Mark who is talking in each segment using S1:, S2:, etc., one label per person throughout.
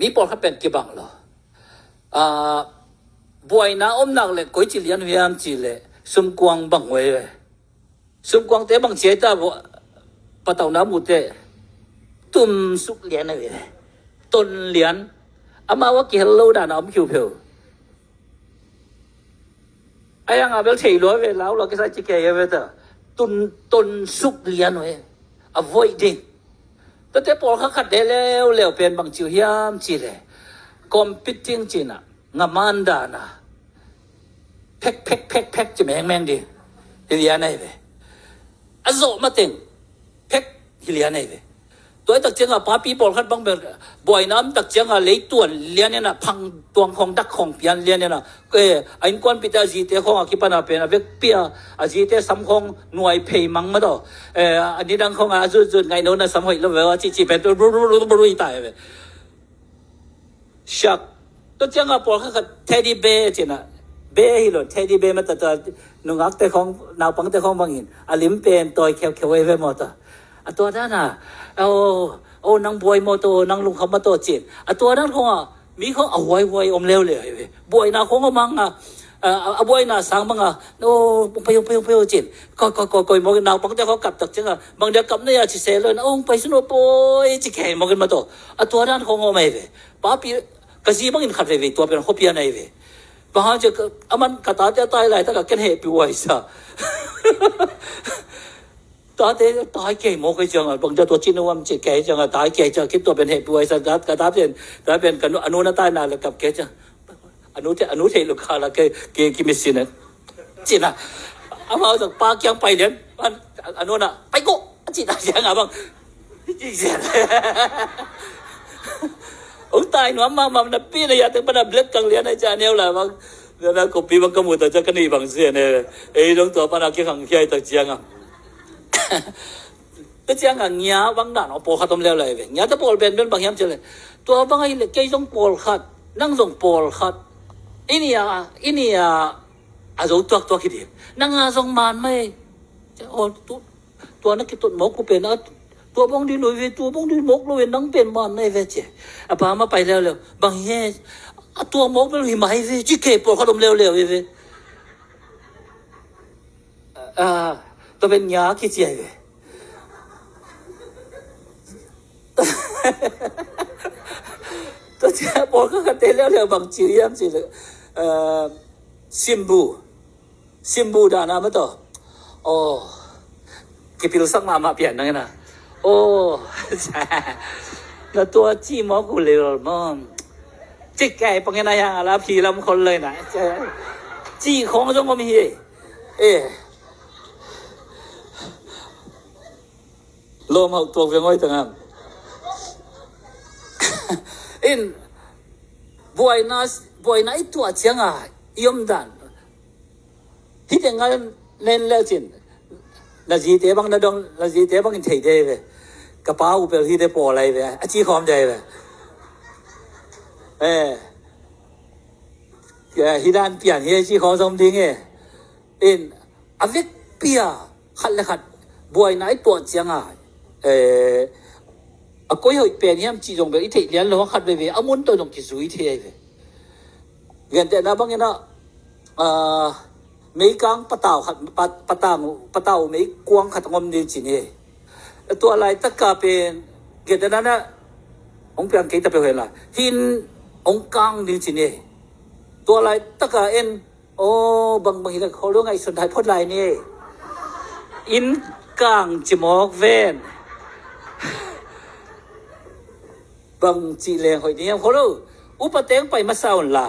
S1: มีปอลเขาเป็นกี่บังเหรอบวยนาอมนักเลยก้อยจิเลียนพยายามจิเลยสุมกวางบังไว้สุมกวางเตะบังเสียตาปะเต่าน้ำมุดเตะตุ่มสุกเลียนเลยต้นเลียนอามาว่ากี่ฮัลโหลด่าน้ำคิวเพลไอ้ยังอาเบลเฉยล้วนเวลาเราก็ใช้จิเกย์เวทต้นสุกเลียนไว้ avoiding แต่ปอลเขาขัดได้แล้วเป็นบางจิวพยายามจิเลย competing จิน่ะงามันดานะแพ็กจะแม่งดิฮิเลียนไอ้เว้ยอะโซมาเต็งแพ็กฮิเลียนไอ้เว้ยตัวตักเจียงป้าปีบอลคัดบังเบลบ่อยน้ำตักเจียงเลยตัวเลียนเนี่ยนะพังตวงของดักของเปียนเลียนเนี่ยนะไอ้คนปิดอาจีเตของคิปนาเป็นเวกเปียอาจีเตสำของหน่วยเพย์มังมาต่ออันนี้ดังของอาจุดไงโน้นนะสำหรับเราว่าจีเป็นตัวรู้ตายเว้ยชักตัวเจียงปอลคัดเท็ดดี้เบย์จีน่ะเบย์ฮิโลเท็ดดี้เบย์มาตัดนุ่งอักเตของนาวปังเตของบางอินอลิมเป็นตัวเขียวเว้ยหมดตัวนั้นน่ะนางบวยโมโตนางลุงเขามาโตจิตตัวนั้นคงมีเขาเอาไว้อมเร็วเลยบวยน่ะคงมังบวยน่ะสังมังโอ้ไปจิตก็มองนาวปังแต่เขากลับตักจังบางเดียวกลับเนี่ยสิเสเลยโอ้ไปสนุปอยจิแข่มองกันมาโตตัวนั้นคงไม่เว้ป้าปีกะซีบังอินขัดเว้ตัวเป็นโคเปียนไอ้เว้บางจะมันกะตาจะตายหลายถ้าก็กันเหตุป่วยซะตาเตตายเก่งมอกจังบางจะตัวจินวมจิแก่จังตายแก่จะคิดตัวเป็นเหตุป่วยซะกะตาเป็นกันอนุนตายนาแล้วกับแก่จังอนุเทลูกค้าละเกกิมิสินะจิน่ะเอามาจากปากยังไปเด่นอนุน่ะไปโกจิตาจังบางจิเสียตายหนูมานะปีนะอย่าถึงปะเบลกกังเลียนอาจารย์เนี่ยล่ะบางนะก็ปีบังกมุตจะกันนี่บางเสียเนี่ยตรงตัวปะนะคิดขังขี้ตะเจียงตะเจียงเงียบางด่านปอขัดตมแล้วเลยเว้ยเงียตะปอลเป็นบางยามเจเลยตัวบางไอ้เกยส่งปอลขัดนั่งส่งปอลขัดอินี่อาจจะตัวคิดดินั่งส่งมันไม่ตัวนักคิดตุนหมกกูเป็นตัวบ้องดีหน่วยตัวบ้องดีหมกเลยนั่งเป็นมันไม่เวชป้ามาไปแล้วบางแย่ตัวหมกเป็นหิมะเวจิเก็บปอดเขาดมเร็วเว้ยตัวเป็นยาคิดใจเว้ยตัวเจ้าปอดเขาเตะแล้วบางจีเรียมสิซิมบูดานามาต่อโอ้กิปิลสักมาเปลี่ยนนั่นนะโอ้แล้วตัวจี้หมอกูเลยมั้งจิกไก่ปังยังไงล่ะผีลำคนเลยนะจี้ของจงก็มีลมเอาตัวเพียงไว้ตั้งนั้นบวยน่าอีตัวเชียงยมดันที่จะงั้นเน้นแล้วจินนาจีเตบังนาดงนาจีเตบังอินเทเดเวกระเป๋าอุปกรณ์ที่ได้ปออะไรเวอาชีพความใจเวฮิดานเปลี่ยนเฮชีของสมทิ้งอเวกเปียขัดเลยขัดบวยน่าอีตัวเชียงก็ยังเป็นยังจีจงเป็นอิทธิเลียนเราขัดไปเวอมุนตัวจงกิสุอิทธิเวเงินแต่ละบางอย่างไม่กังปะเต่าขัดปะเต่าไม่กวางขัดงมดีจีนี่ตัวอะไรตะกาเป็นเกิดนั้นนะองค์เปียงเกิดตะเปียนละหินองค์กังดีจีนี่ตัวอะไรตะกาโอ้บางทีเขาเรื่องไอ้สนไทยพจน์ไรนี่อินกังจิมอกเวนบางจีเลงหอยนี้เขาเรื่องอุปเตงไปมาเศร้าละ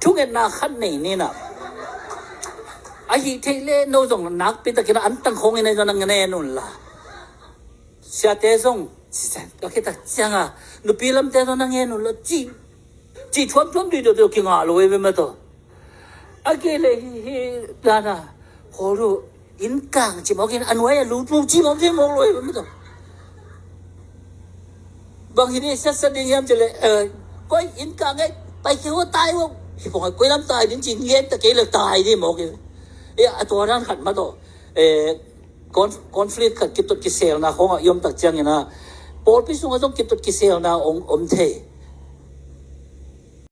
S1: ทุกนาขันนี่นะไอ้ที่เล่นโน้ตส่งนักเป็นตะกี้อันตั้งคงในจนังเงินนู่นล่ะเสียเตะส่งก็แค่ตัดจังนุปีลำเตะจนังเงินนู่นละจีทวนดีเดียวกินอะไรไปมาตัวไอ้เกเลยด้านะโหรู้อินกังจีบอกกินอันไว้รู้จีบอกจีบอกเลยไปมาตัวบางทีนี่สัตว์เลี้ยงจะเลยก็อินกังไอ้ไปเกี่ยวตายวะที่บอกกล้วยน้ำตายจริงๆเลี้ยงตะเกียบตายที่หมอกตัวนั้นขัดมาตัวคอนฟลิกต์ขัดกิจตุกิเซลนะของยมตักเจียงนะ Paul pi sunga jong kip tot ki sel na ong om the